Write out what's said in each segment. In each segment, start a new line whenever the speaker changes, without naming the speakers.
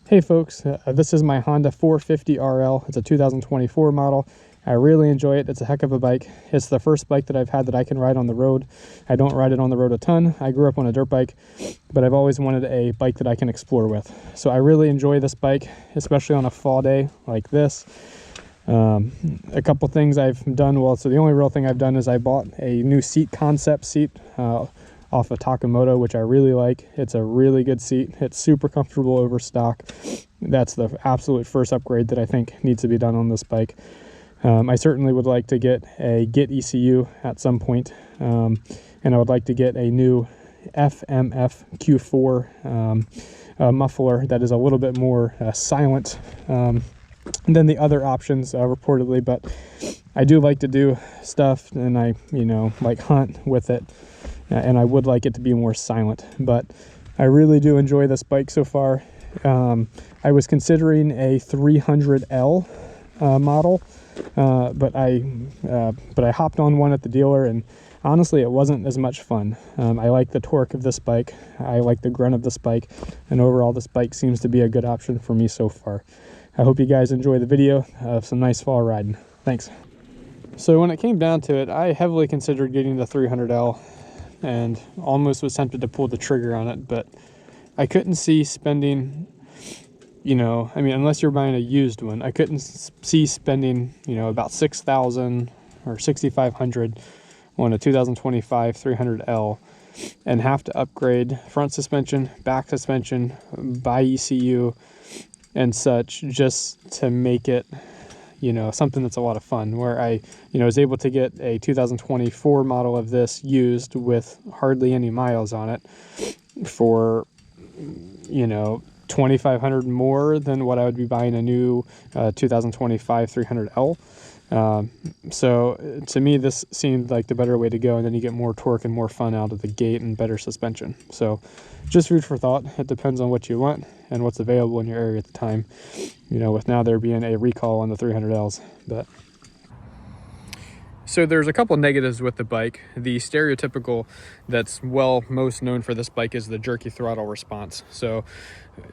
Hey folks, this is my Honda 450RL. It's a 2024 model. I really enjoy it. It's a heck of a bike. It's the first bike that I've had that I can ride on the road. I don't ride it on the road a ton. I grew up on a dirt bike, but I've always wanted a bike that I can explore with. So I really enjoy this bike, especially on a fall day like this. A couple things I've done, so the only real thing I've done is I bought a new seat, concept seat, off of TacoMoto, which I really like. It's a really good seat. It's super comfortable over stock. That's the absolute first upgrade that I think needs to be done on this bike. I certainly would like to get a ECU at some point, and I would like to get a new FMF Q4 muffler that is a little bit more silent than the other options reportedly, but I do like to do stuff, and I like hunt with it, and I would like it to be more silent. But I really do enjoy this bike so far. I was considering a 300L model, but I hopped on one at the dealer, and honestly it wasn't as much fun. I like the torque of this bike, I like the grunt of this bike, and overall this bike seems to be a good option for me so far. I hope you guys enjoy the video of some nice fall riding. Thanks. So when it came down to it, I heavily considered getting the 300L and almost was tempted to pull the trigger on it, but I couldn't see spending, unless you're buying a used one, I couldn't see spending, about $6,000 or $6,500 on a 2025 300L and have to upgrade front suspension, back suspension, buy ECU and such, just to make it, something that's a lot of fun, where I, was able to get a 2024 model of this used with hardly any miles on it for, $2,500 more than what I would be buying a new 2025 300L. So to me, this seemed like the better way to go, and then you get more torque and more fun out of the gate and better suspension. So just food for thought. It depends on what you want and what's available in your area at the time, with now there being a recall on the 300Ls. But so there's a couple negatives with the bike. The stereotypical that's most known for this bike is the jerky throttle response. So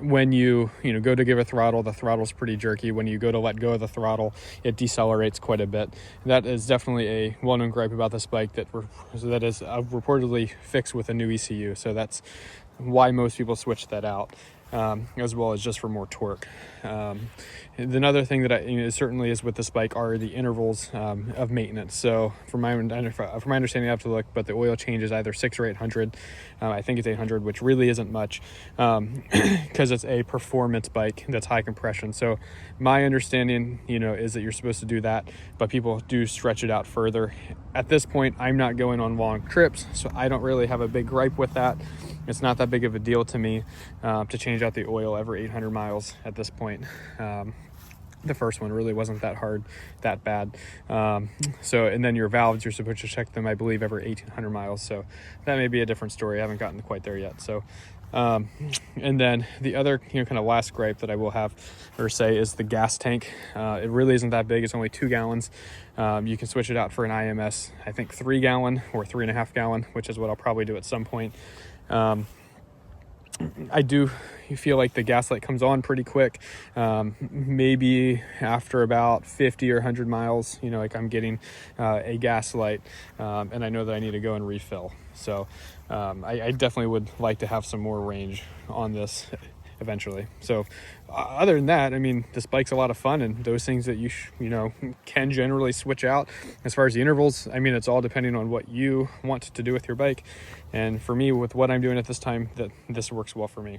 when you go to give a throttle, the throttle's pretty jerky. When you go to let go of the throttle, it decelerates quite a bit. That is definitely a well-known gripe about this bike that is reportedly fixed with a new ECU. So that's why most people switch that out, as well as just for more torque. Another thing that certainly is with this bike are the intervals of maintenance. So from my understanding, I have to look, but the oil change is either 600 or 800. I think it's 800, which really isn't much, because it's a performance bike that's high compression. So my understanding, is that you're supposed to do that, but people do stretch it out further. At this point, I'm not going on long trips, so I don't really have a big gripe with that. It's not that big of a deal to me to change out the oil every 800 miles at this point. The first one really wasn't that bad. So, and then your valves, you're supposed to check them, I believe, every 1,800 miles. So that may be a different story. I haven't gotten quite there yet. So, and then the other, kind of last gripe that I will have or say is the gas tank. It really isn't that big. It's only 2 gallons. You can switch it out for an IMS, I think 3 gallon or 3.5 gallon, which is what I'll probably do at some point. I do feel like the gas light comes on pretty quick, maybe after about 50 or 100 miles, like I'm getting a gas light, and I know that I need to go and refill. So I definitely would like to have some more range on this eventually. So other than that, this bike's a lot of fun, and those things that you can generally switch out. As far as the intervals, it's all depending on what you want to do with your bike, and for me, with what I'm doing at this time, that this works well for me.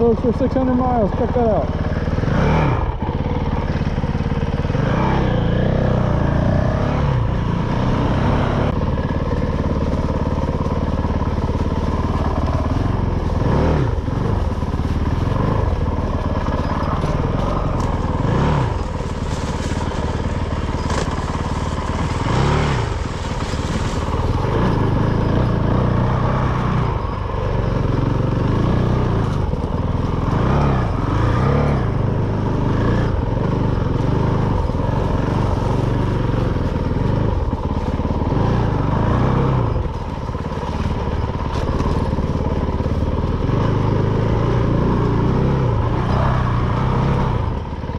folks, for 600 miles. Check that out.